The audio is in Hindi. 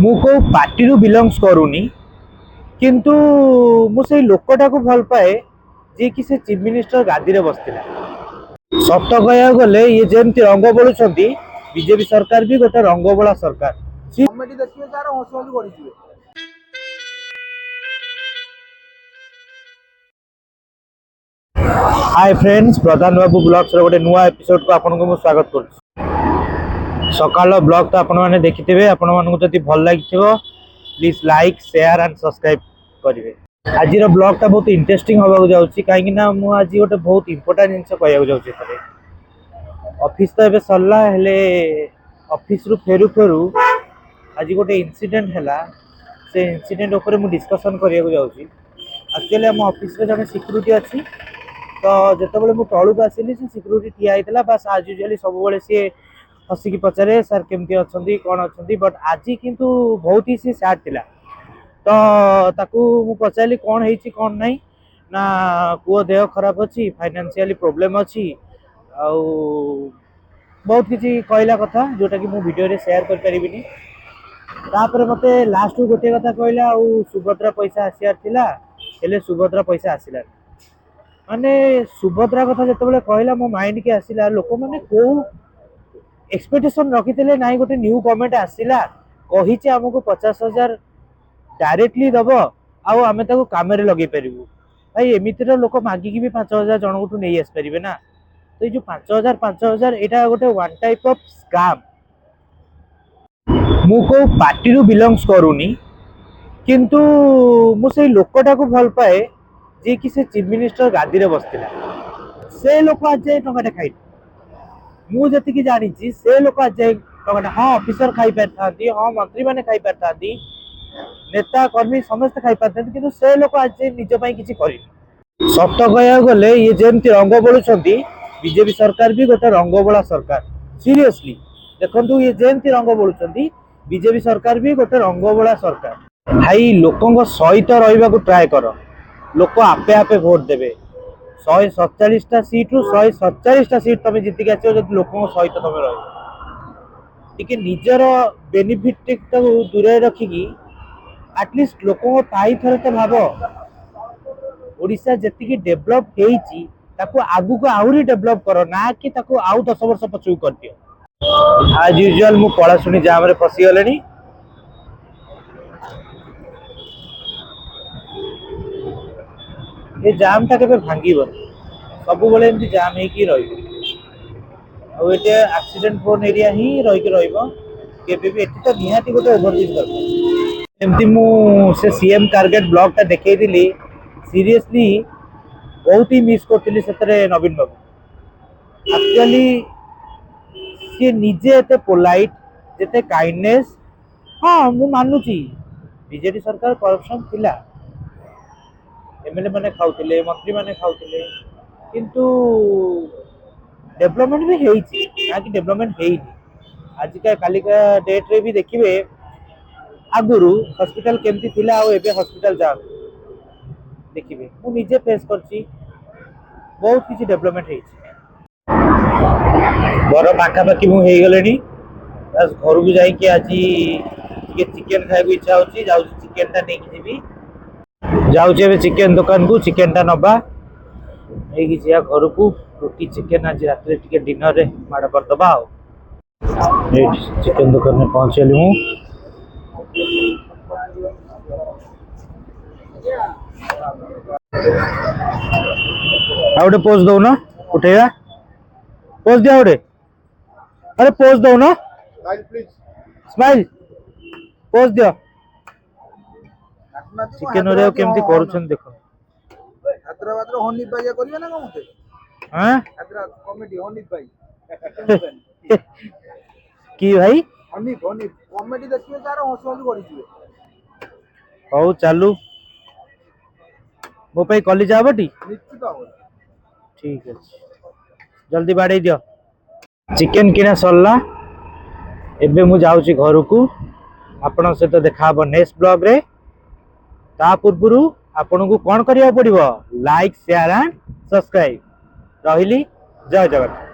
मु को पार्टी रु बिलोंग्स करूनी किंतु मु से लोकटा को भल पाए जे कि से चीफ मिनिस्टर गादी रे बसतिला। सत कहया गले ये जेमती रंग बोलुछंती बीजेपी सरकार भी गोटे रंग बोला सरकार। कमेटी देखिए तार हस हस गढ़ी हाय फ्रेंड्स, प्रधान बाबू ब्लॉग्स रो गोटे नुआ एपिसोड को आपन को मु स्वागत करछु। सकाळ ब्लॉग तो आपण माने देखिथिबे, आपण मानकु जति भल लागिथिबो please like share and subscribe करिवे। आज रो ब्लॉग ता बहुत इंटरेस्टिंग होबा जाउची काहे कि ना मु आज गोटे बहुत इंपोर्टेंट जिंस कहया जाउची तरे। ऑफिस तो एबे सरला हेले ऑफिस रु फेरु फेरु आज गोटे इंसिडेंट हैला। से इंसिडेंट ऊपर मु डिस्कशन करिया जाउची। एक्चुअली हम ऑफिस रे जने सिक्युरिटी अछि, तो जिते मुझे तलू को आसली से सिक्यूरीटी ठिया होता बस आज यूजुअली सब सी हसिकी पचारे सर केमती अच्छा कौन अच्छा, बट आज किंतु बहुत ही सी सैड थिला। तो ताकू मु पचारि कौन है कौन नहीं ना पुओ देह खराब अच्छी, फाइनेंशियली प्रोब्लेम अच्छी, आउ बहुत किसी कहला कथा जोटा कि मु वीडियो रे शेयर कर परिबिनी। तापर मते लास्ट गोटे कथा कहला सुभद्रा पैसा आसियार थिला हेले सुभद्रा पैसा आसिला माने सुभद्रा कथा जिते कहला मो माइंड के आसिला लोक मैंने को एक्सपेक्टेशन रखी ना गोटे न्यू गवर्नमेंट आसिला कही आमको 50,000 डायरेक्टली दब आम काम लगे पारू। भाई एमती लोक मागिकी भी 5,000 जन नहीं आसपारे ना। तो ये 5,000 यहाँ गोटे वन टाइप ऑफ स्कैम। मु को पार्टी रु बिलोंग्स करूनी किंतु मु से लोकटा को भल पाए जे कि से चीफ मिनिस्टर गादी रे बसतिला। से लोक आज जाए टंकाटे खाई मु जति जानी से लोक आज जाए टंकाटे हाँ ऑफिसर खाई पारथांती, हाँ मंत्री माने खाई पारथांती, नेता कर्मी समस्त खाई पारथांती, किंतु से लोक आज जाए निज पई किछि करिन। सत कहया गले ये जेमती रंग बोलुछंती बीजेपी सरकार भी गोटे रंग बोला सरकार। सीरियसली देखंतु ये जेमती रंग बोलुछंती बीजेपी सरकार भी गोटे रंग बोला सरकार। भाई लोकंग सहित रहिबाकू ट्राए कर, लोक आपे आपे भोट देवे। 147टा सीट रु 147टा सीट तुम जीतिक आस लोक सहित तुम रही निजर बेनिफिट दूर रखिकी एटलिस्ट लोक थे तो भाव ओडिशा जी डेभलप आगु को आहरी डेभलप कर ना कि आउ 10 वर्ष पछू कर दियो। आज यूजुअल मु पलाशुनी जाम रे फसीगले। ये जाम टा केबे भांगीबो सब बेले एमती जाम होगी रही एक्सीडेंट प्रोन एरिया ही रहिबो केबे भी एठी तो निहाती गोटे ओवरब्रिज दरकार। एमती मु से सीएम टारगेट ब्लॉक टा देखै दिली, सीरियसली बहुत ही मिस करथिली सेतरे नवीन बाबू। एक्चुअली सी निजे एते पोलाइट जेते काइंडनेस। हाँ मु मानुची बीजेपी सरकार करप्शन थिला, एमएलए माने खाउथिले, मंत्री माने खाउथिले, किंतु डेवलपमेंट भी हेइची ना कि डेवलपमेंट हेइनी। आज का कालिका डेट रे भी देखिबे आगुरु हॉस्पिटल केमती थिला आ एबे हॉस्पिटल जा देखिबे मु निजे फेस करची बहुत किछि डेवलपमेंट हेइची। घर पाखा पाखी मु हेइ गलेनी, बस घर को जाई कि आज के चिकन खाइ को इच्छा होची, जाउ चिकन ता नै कि जिबी जाऊे चिकेन दुकान को चिकेन टा नबा नहीं जा घर को रोटी चिकेन आज रात डिनर रे माड़ करदबा। चिकेन दुकान में पहुंचली हूँ। गोटे पोज दौ न उठेगा पोज दिया गोटे। अरे पोज दौ न स्माइल पोज दिया। चिकेन रे केमती करूछन देखो। यात्रा यात्रा होनी पाइया करिवे ना मते हां यात्रा कॉमेडी होनी पाई की भाई होनी होनी कॉमेडी देखिए तार हस हस गढ़ी हौ चालू मो पे कॉलेज जाबटी निश्चित हो ठीक है जल्दी बाड़े दियो। चिकेन किना सरला एबे मु जाउची घर को आपण से तो देखा हबो नेक्स्ट ब्लॉग रे। ता पूर्व आपन को कौन करिया पड़िबो लाइक शेयर एंड सब्सक्राइब। रहिली जय जगन्नाथ।